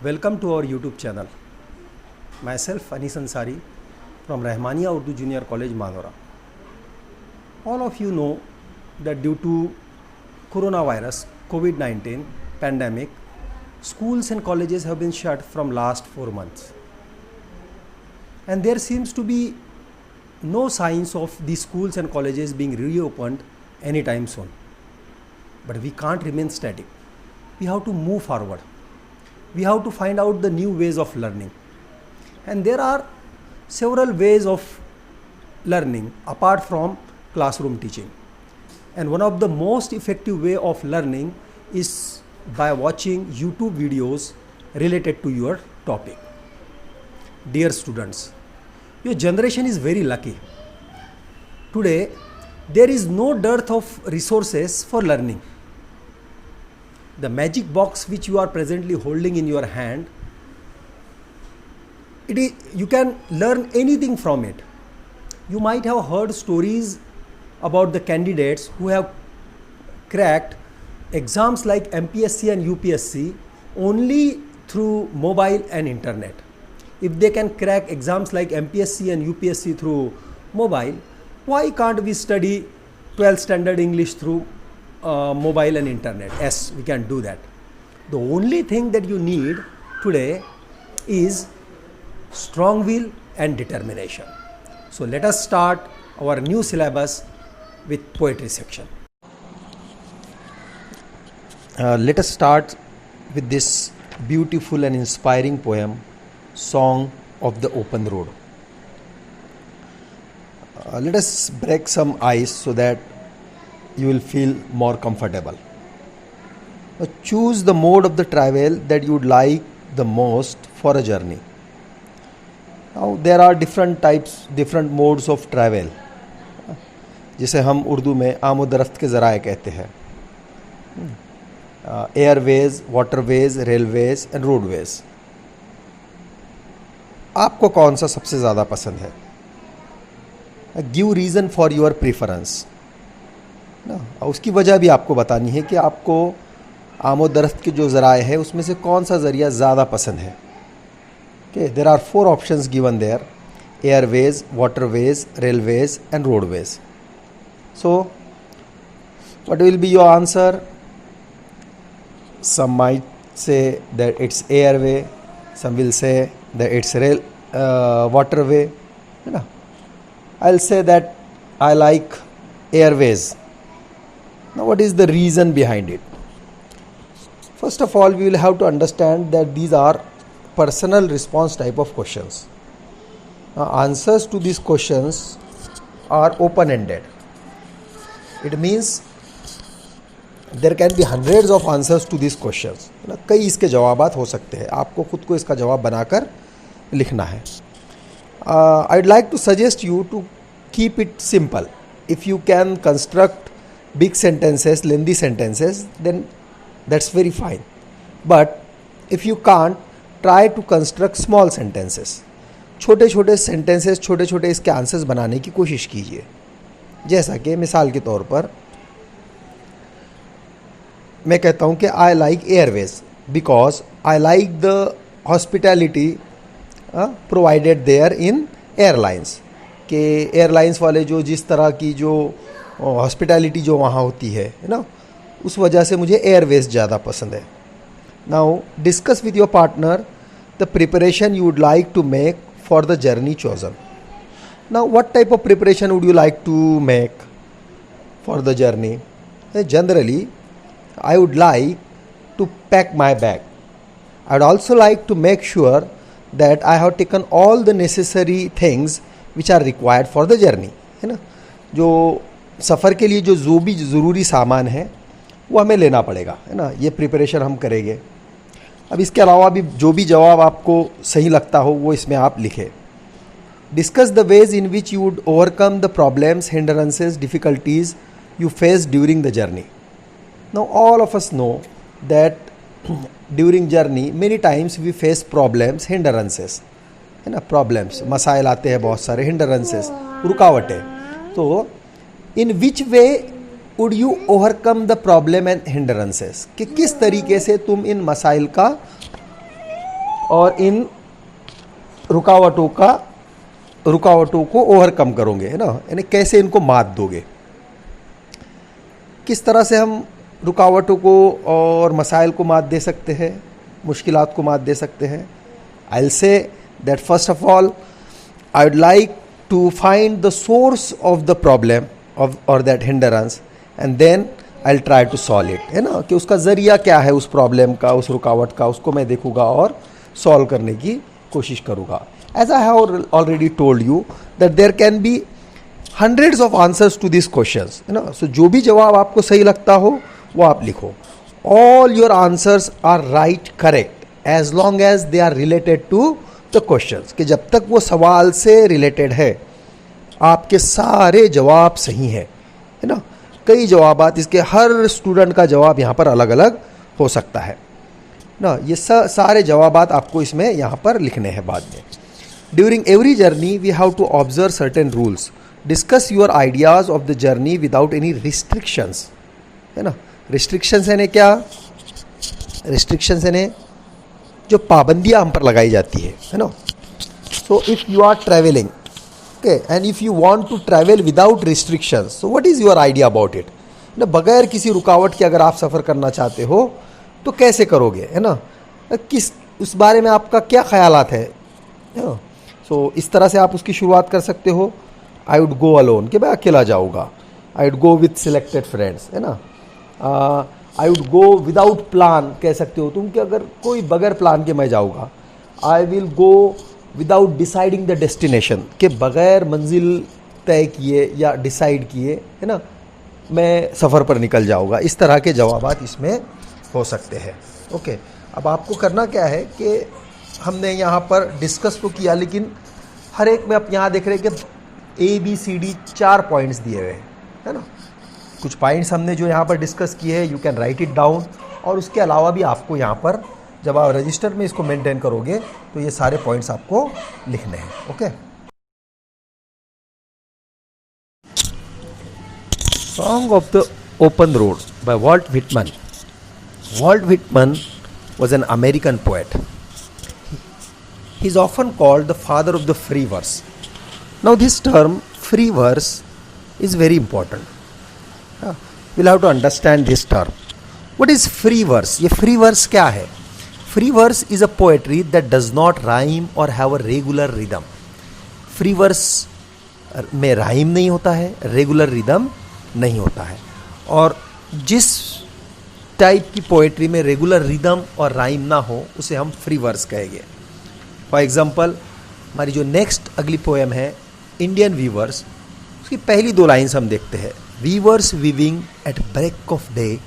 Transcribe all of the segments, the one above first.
Welcome to our YouTube channel. Myself Anis Ansari from Rahmania Urdu Junior College, Madura. All of you know that due to coronavirus, COVID-19 pandemic, schools and colleges have been shut from last 4 months. And there seems to be no signs of these schools and colleges being reopened anytime soon. But we can't remain static. We have to move forward. We have to find out the new ways of learning. And there are several ways of learning apart from classroom teaching. And one of the most effective way of learning is by watching YouTube videos related to your topic. Dear students, your generation is very lucky. Today, there is no dearth of resources for learning. The magic box which you are presently holding in your hand, you can learn anything from it. You might have heard stories about the candidates who have cracked exams like MPSC and UPSC only through mobile and internet. If they can crack exams like MPSC and UPSC through mobile, why can't we study 12th standard English through mobile and internet? Yes, we can do that. The only thing that you need today is strong will and determination. So let us start our new syllabus with poetry section. Let us start with this beautiful and inspiring poem, Song of the Open Road. Let us break some ice so that you will feel more comfortable. Choose the mode of the travel that you would like the most for a journey. Now there are different modes of travel, जिसे हम उर्दू में आमोदरफ्त के ज़राए कहते हैं. Airways, waterways, railways and roadways. आपको कौन सा सबसे ज़्यादा पसंद है? Give reason for your preference ना, उसकी वजह भी आपको बतानी है कि आपको आमोदरफ्त के जो ज़राए है उसमें से कौन सा ज़रिया ज़्यादा पसंद है. Okay, there are 4 options given there: airways, waterways, railways and roadways. So what will be your answer? Some might say that it's airway, some will say that it's waterway. You know, I'll say that I like airways. Now what is the reason behind it? First of all, we will have to understand that these are personal response type of questions. Now, answers to these questions are open-ended. It means there can be hundreds of answers to these questions. कई इसके जवाबात हो सकते हैं. आपको खुद को इसका जवाब बनाकर लिखना है. I'd like to suggest you to keep it simple. If you can construct big sentences, lengthy sentences, then that's very fine. But if you can't, try to construct small sentences. छोटे छोटे sentences, छोटे छोटे इसके answers बनाने की कोशिश कीजिए. जैसा कि मिसाल के तौर पर मैं कहता हूँ कि I like airways because I like the hospitality provided there in airlines. कि एयरलाइंस वाले जो जिस तरह की जो हॉस्पिटैलिटी जो वहाँ होती है ना, उस वजह से मुझे एयरवेज ज़्यादा पसंद है. Now discuss with your partner the preparation you would like to make for the journey chosen. Now what type of preparation would you like to make for the journey? Generally I would like to pack my bag. I would also like to make sure that I have taken all the necessary things which are required for the journey. है ना, जो सफ़र के लिए जो भी ज़रूरी सामान है वो हमें लेना पड़ेगा. है ना, ये प्रिपरेशन हम करेंगे. अब इसके अलावा भी जो भी जवाब आपको सही लगता हो वो इसमें आप लिखें. Discuss the ways in which you would overcome the problems, hindrances, difficulties you face during the journey. Now all of us know that during journey many times we face problems, hindrances. है ना, problems, मसाइल आते हैं बहुत सारे, hindrances, रुकावटें. तो in which way would you overcome the problem and hindrances, कि किस तरीके से तुम इन मसाइल का और इन रुकावटों को ओवरकम करोगे, है ना, यानी कैसे इनको मात दोगे, किस तरह से हम रुकावटों को और मसाइल को मात दे सकते हैं, मुश्किलात को मात दे सकते हैं. I will say that first of all I would like to find the source of the problem और that hindrance and then I will try to solve it, है ना, कि उसका ज़रिया क्या है उस प्रॉब्लम का, उस रुकावट का, उसको मैं देखूँगा और सॉल्व करने की कोशिश करूँगा. As I have already told you that there can be hundreds of answers to this questions, है ना. सो जो भी जवाब आपको सही लगता हो वो आप लिखो. All your answers are right correct as long as they are related to the questions, कि जब तक वो सवाल से रिलेटेड है आपके सारे जवाब सही हैं, है ना. कई जवाबात इसके, हर स्टूडेंट का जवाब यहाँ पर अलग अलग हो सकता है ना. ये सारे जवाबात आपको इसमें यहाँ पर लिखने हैं बाद में. During every journey we have to observe certain rules. Discuss your ideas of the journey without any restrictions, है ना. रिस्ट्रिक्शंस यानी क्या? रिस्ट्रिक्शंस यानी जो पाबंदियाँ हम पर लगाई जाती है ना. So if you are travelling, okay, and if you want to travel without restrictions, so what is your idea about it, ना. बगैर किसी रुकावट के अगर आप सफ़र करना चाहते हो तो कैसे करोगे, है ना. किस, उस बारे में आपका क्या ख्यालात है ना. सो इस तरह से आप उसकी शुरुआत कर सकते हो. आई वुड गो अलोन, कि मैं अकेला जाऊँगा. I would go with selected friends, है ना. I would go without plan कह सकते हो तुम, कि अगर कोई बगैर प्लान के मैं जाऊँगा. I will go without deciding the destination, के बगैर मंजिल तय किए या डिसाइड किए, है ना, मैं सफ़र पर निकल जाऊँगा. इस तरह के जवाबात इसमें हो सकते हैं. ओके, अब आपको करना क्या है कि हमने यहाँ पर डिस्कस तो किया, लेकिन हर एक में आप यहाँ देख रहे हैं कि ABCD 4 पॉइंट्स दिए हुए हैं, है ना. कुछ पॉइंट्स हमने जो यहाँ पर डिस्कस किए हैं, you can write it down. और उसके अलावा भी आपको यहाँ पर जब आप रजिस्टर में इसको मेंटेन करोगे तो ये सारे पॉइंट्स आपको लिखने हैं. Okay. Song of the open road by Walt Whitman. Walt Whitman was an American poet. He is often called the father of the free verse. Now this term free verse is very important. We'll have to understand this term. What is free verse? ये free verse क्या है? Free verse is a poetry that does not rhyme or have a regular rhythm. Free verse में rhyme नहीं होता है, regular rhythm नहीं होता है. और जिस टाइप की पोएट्री में रेगुलर रिदम और राइम ना हो उसे हम फ्री वर्स कहेंगे. फॉर एग्जांपल, हमारी जो नेक्स्ट अगली पोएम है इंडियन वीवर्स, उसकी पहली 2 लाइन्स हम देखते हैं. Weavers weaving at break of day,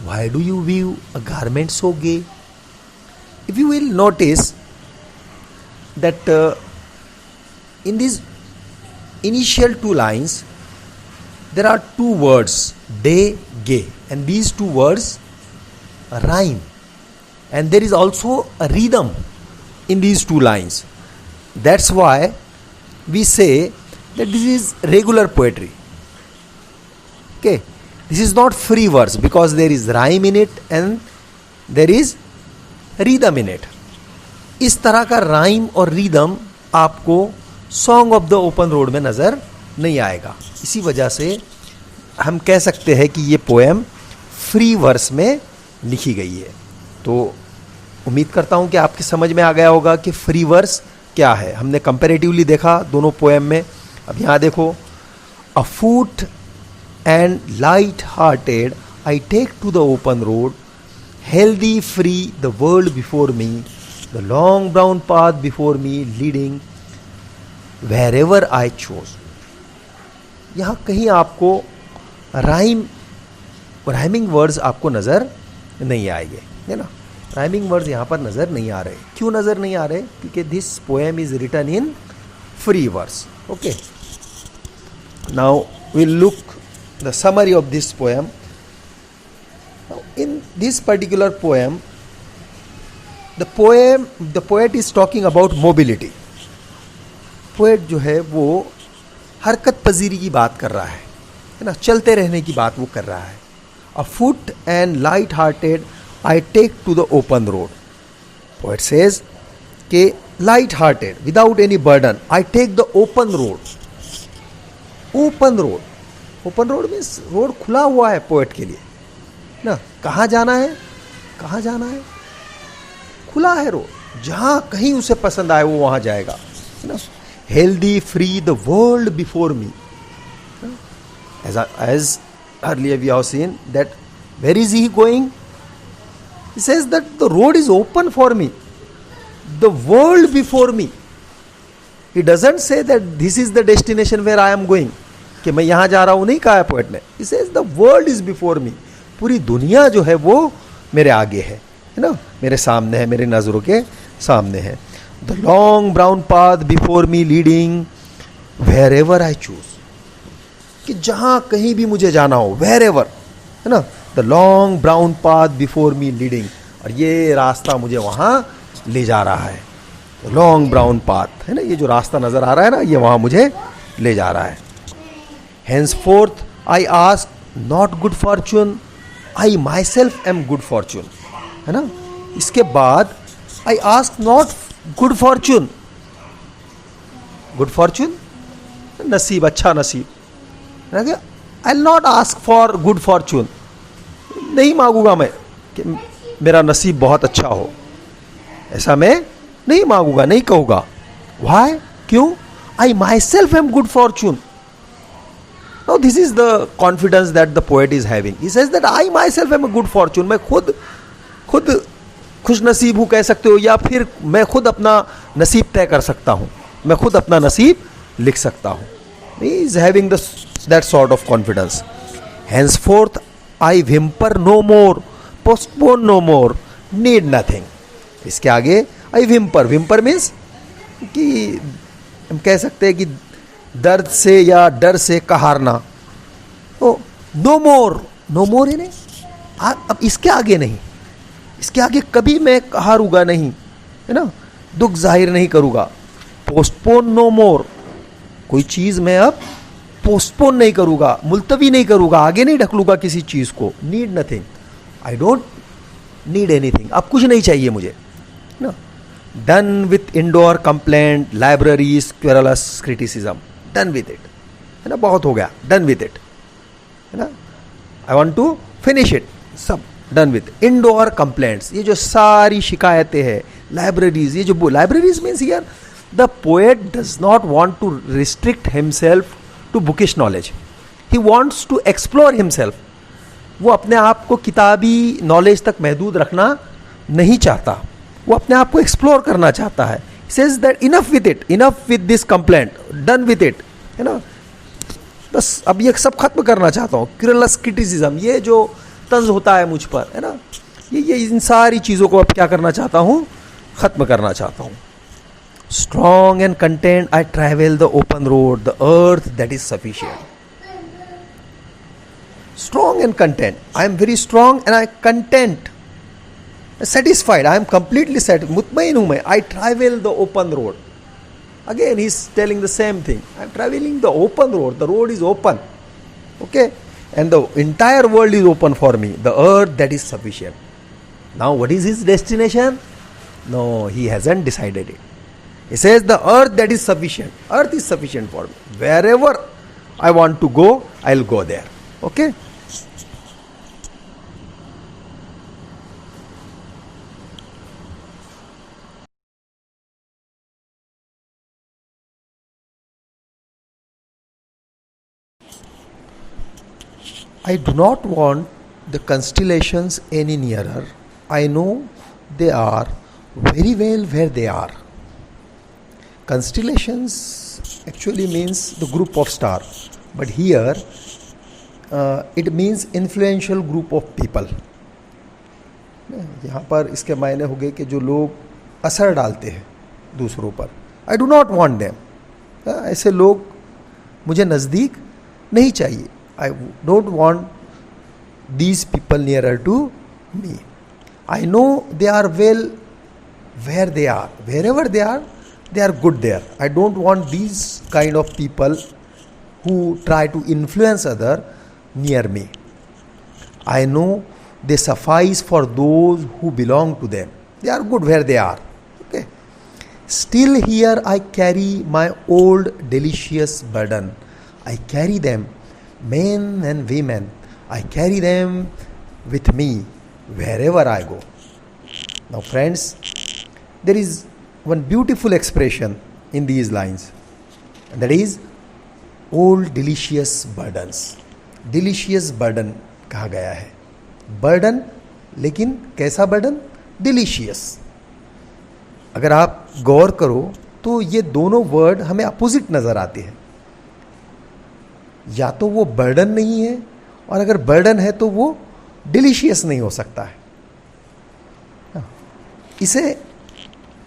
why do you weave a garment so gay. If you will notice that in this initial 2 lines there are 2 words, day, gay, and these 2 words rhyme, and there is also a rhythm in these 2 lines. That's why we say that this is regular poetry. Okay, this is not free verse because there is rhyme in it and there is rhythm in it. इस तरह का rhyme और rhythm आपको song of the open road में नज़र नहीं आएगा. इसी वजह से हम कह सकते हैं कि ये पोएम फ्री वर्स में लिखी गई है. तो उम्मीद करता हूँ कि आपके समझ में आ गया होगा कि फ्री वर्स क्या है. हमने कंपैरेटिवली देखा दोनों पोएम में. अब यहाँ देखो, a foot and light hearted I take to the open road, healthy free the world before me, the long brown path before me leading wherever I choose. यहाँ कहीं आपको राइमिंग वर्ड्स आपको नज़र नहीं आएंगे, है ना. राइमिंग वर्ड्स यहाँ पर नज़र नहीं आ रहे. क्यों नज़र नहीं आ रहे? क्योंकि this poem is written in free verse. Okay, now will look the summary of this poem. In this particular poem the poet is talking about mobility. Poet जो है वो हरकत पजीरी की बात कर रहा है ना, चलते रहने की बात वो कर रहा है. A foot and light hearted I take to the open road. Poet says कि light hearted without any burden I take the open road. Open road, open road means road खुला हुआ है पोएट के लिए ना. कहाँ जाना है, कहाँ जाना है, खुला है रोड, जहाँ कहीं उसे पसंद आए वो वहाँ जाएगा, है ना. Healthy free the world before me. As earlier we have seen that where is he going? He says that the road is open for me, the world before me. He doesn't say that this is the destination where I am going, कि मैं यहाँ जा रहा हूँ, नहीं कहा है poet ने. He says the world is before me. पूरी दुनिया जो है वो मेरे आगे है ना, मेरे सामने है, मेरे नज़रों के सामने है. The long brown path before me leading wherever I choose. कि जहाँ कहीं भी मुझे जाना हो, वेर एवर, है ना. The long brown path before me leading, और ये रास्ता मुझे वहाँ ले जा रहा है. लॉन्ग ब्राउन पाथ है ना, ये जो रास्ता नजर आ रहा है ना, ये वहाँ मुझे ले जा रहा है. Henceforth I ask not good fortune, I myself am good fortune, है ना. इसके बाद I ask not good fortune. Good fortune नसीब, अच्छा नसीब. I not ask for good fortune, नहीं मांगूंगा मैं कि मेरा नसीब बहुत अच्छा हो, ऐसा मैं नहीं मांगूंगा, नहीं कहूँगा. वाई, क्यों? I myself am good fortune. No, this is the confidence that the poet is having. He says that I myself am a good fortune. मैं खुद खुश नसीब हूँ कह सकते हो, या फिर मैं खुद अपना नसीब तय कर सकता हूँ, मैं खुद अपना नसीब लिख सकता हूँ. He is having that sort of confidence. Henceforth I whimper no more, postpone no more, need nothing. इसके आगे I whimper, whimper means कि हम कह सकते हैं कि दर्द से या डर से कहारना. तो no more, no more यानी अब इसके आगे नहीं, इसके आगे कभी मैं कहारूंगा नहीं, है ना, दुख जाहिर नहीं करूँगा. postpone no more, कोई चीज़ मैं अब पोस्टपोन नहीं करूँगा, मुलतवी नहीं करूँगा, आगे नहीं ढकलूँगा किसी चीज़ को. Need nothing, I don't need anything, अब कुछ नहीं चाहिए मुझे ना. Done with indoor complaint, libraries, querulous criticism, done with it, है ना, बहुत हो गया, डन विथ इट, है ना. I want to finish it, सब डन विथ. इंडोर कंप्लेंट्स, ये जो सारी शिकायतें हैं, लाइब्रेरीज, ये जो libraries means here the poet does not want to restrict himself to bookish knowledge. He wants to explore himself. वो अपने आप को किताबी नॉलेज तक महदूद रखना नहीं चाहता, वो अपने आप को एक्सप्लोर करना चाहता है. Says that enough with it, enough with this complaint, done with it, है ना, बस अब ये सब खत्म करना चाहता हूँ. क्रिटिकल क्रिटिसिज्म, ये जो तंज होता है मुझ पर, है ना, ये इन सारी चीज़ों को अब क्या करना चाहता हूँ, खत्म करना चाहता हूँ. Strong and content, I travel the open road, the earth that is sufficient. Strong and content. I am very strong and I content, satisfied. I am completely satisfied. Mutmain hu main. I travel the open road. Again, he is telling the same thing. I am traveling the open road. The road is open. Okay, and the entire world is open for me. The earth that is sufficient. Now, what is his destination? No, he hasn't decided it. He says the earth that is sufficient. Earth is sufficient for me. Wherever I want to go, I'll go there. Okay? I do not want the constellations any nearer. I know they are very well where they are. Constellations actually means the group of stars, but here it means influential group of people. यहाँ पर इसके मायने हो गए कि जो लोग असर डालते हैं दूसरों पर. I do not want them, ऐसे लोग मुझे नज़दीक नहीं चाहिए. I don't want these people nearer to me. I know they are well where they are, wherever they are, they are good there. I don't want these kind of people who try to influence other near me. I know they suffice for those who belong to them. They are good where they are. Okay. Still here I carry my old delicious burden. I carry them, men and women. I carry them with me wherever I go. Now friends, there is one beautiful expression in these lines, and that is old delicious burdens. Delicious burden कहा गया है. Burden, लेकिन कैसा burden? Delicious. अगर आप गौर करो तो ये दोनों वर्ड हमें अपोजिट नजर आते हैं. या तो वो बर्डन नहीं है, और अगर बर्डन है तो वो डिलीशियस नहीं हो सकता है. इसे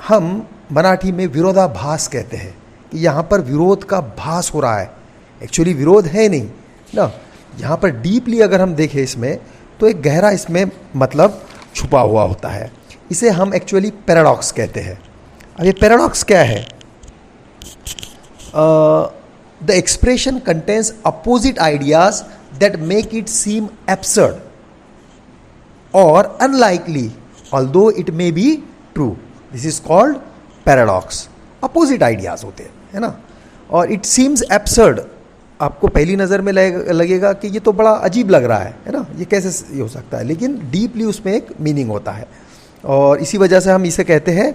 हम मराठी में विरोधाभास कहते हैं कि यहाँ पर विरोध का भास हो रहा है. एक्चुअली विरोध है नहीं ना. यहाँ पर डीपली अगर हम देखें इसमें, तो एक गहरा इसमें मतलब छुपा हुआ होता है. इसे हम एक्चुअली पैराडॉक्स कहते हैं. अब ये पैराडॉक्स क्या है? The expression contains opposite ideas that make it seem absurd और unlikely although it may be true. This is called paradox. Opposite ideas होते हैं, है ना. और इट सीम्स एब्सर्ड, आपको पहली नज़र में लगेगा कि ये तो बड़ा अजीब लग रहा है ना, ये कैसे ये हो सकता है, लेकिन डीपली उसमें एक मीनिंग होता है. और इसी वजह से हम इसे कहते हैं,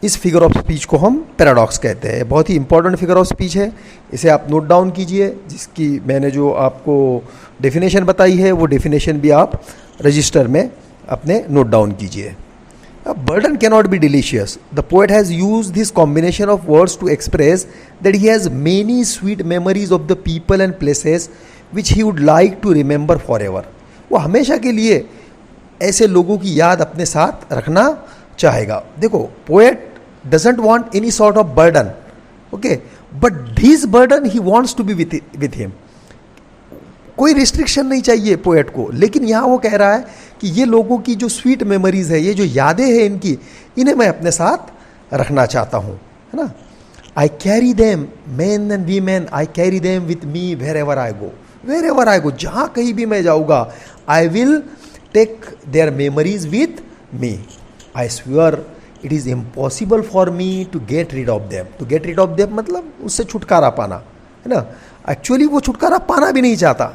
इस फिगर ऑफ स्पीच को हम पैराडॉक्स कहते हैं. बहुत ही इंपॉर्टेंट फिगर ऑफ स्पीच है. इसे आप नोट डाउन कीजिए, जिसकी मैंने जो आपको डेफिनेशन बताई है वो डेफिनेशन भी आप रजिस्टर में अपने नोट डाउन कीजिए. Burden cannot be delicious. The poet has used this combination of words to express that he has many sweet memories of the people and places which he would like to remember forever. वो हमेशा के लिए ऐसे लोगों की याद अपने साथ रखना चाहेगा. देखो, poet doesn't want any sort of burden, okay, but this burden he wants to be with him. कोई रिस्ट्रिक्शन नहीं चाहिए पोएट को, लेकिन यहाँ वो कह रहा है कि ये लोगों की जो स्वीट मेमोरीज है, ये जो यादें हैं इनकी, इन्हें मैं अपने साथ रखना चाहता हूँ, है ना. I carry them, man and women, I carry them with me wherever I go. Wherever I go, जहाँ कहीं भी मैं जाऊँगा, I will take their memories with me. I swear it is impossible for me to get rid of them. To get rid of them मतलब उससे छुटकारा पाना, है ना. एक्चुअली वो छुटकारा पाना भी नहीं चाहता,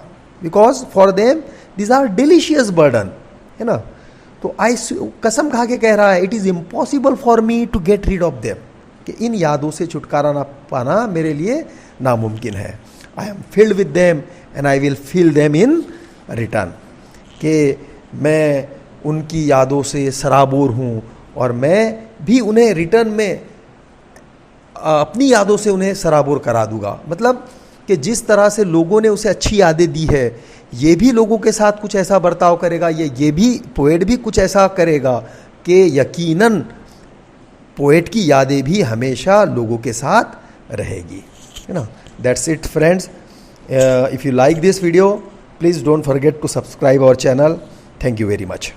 because for them this are delicious burden, है ना. तो आई कसम खा के कह रहा है, it is impossible for me to get rid of them, कि इन यादों से छुटकारा ना पाना मेरे लिए नामुमकिन है. I am filled with them and I will fill them in return. कि मैं उनकी यादों से सराबोर हूँ और मैं भी उन्हें रिटर्न में अपनी यादों से उन्हें सराबोर करा दूंगा. मतलब कि जिस तरह से लोगों ने उसे अच्छी यादें दी है, ये भी लोगों के साथ कुछ ऐसा बर्ताव करेगा, ये भी पोएट भी कुछ ऐसा करेगा कि यकीनन पोएट की यादें भी हमेशा लोगों के साथ रहेगी, है ना. That's it friends. If you like this video, please don't forget to subscribe our channel. Thank you very much.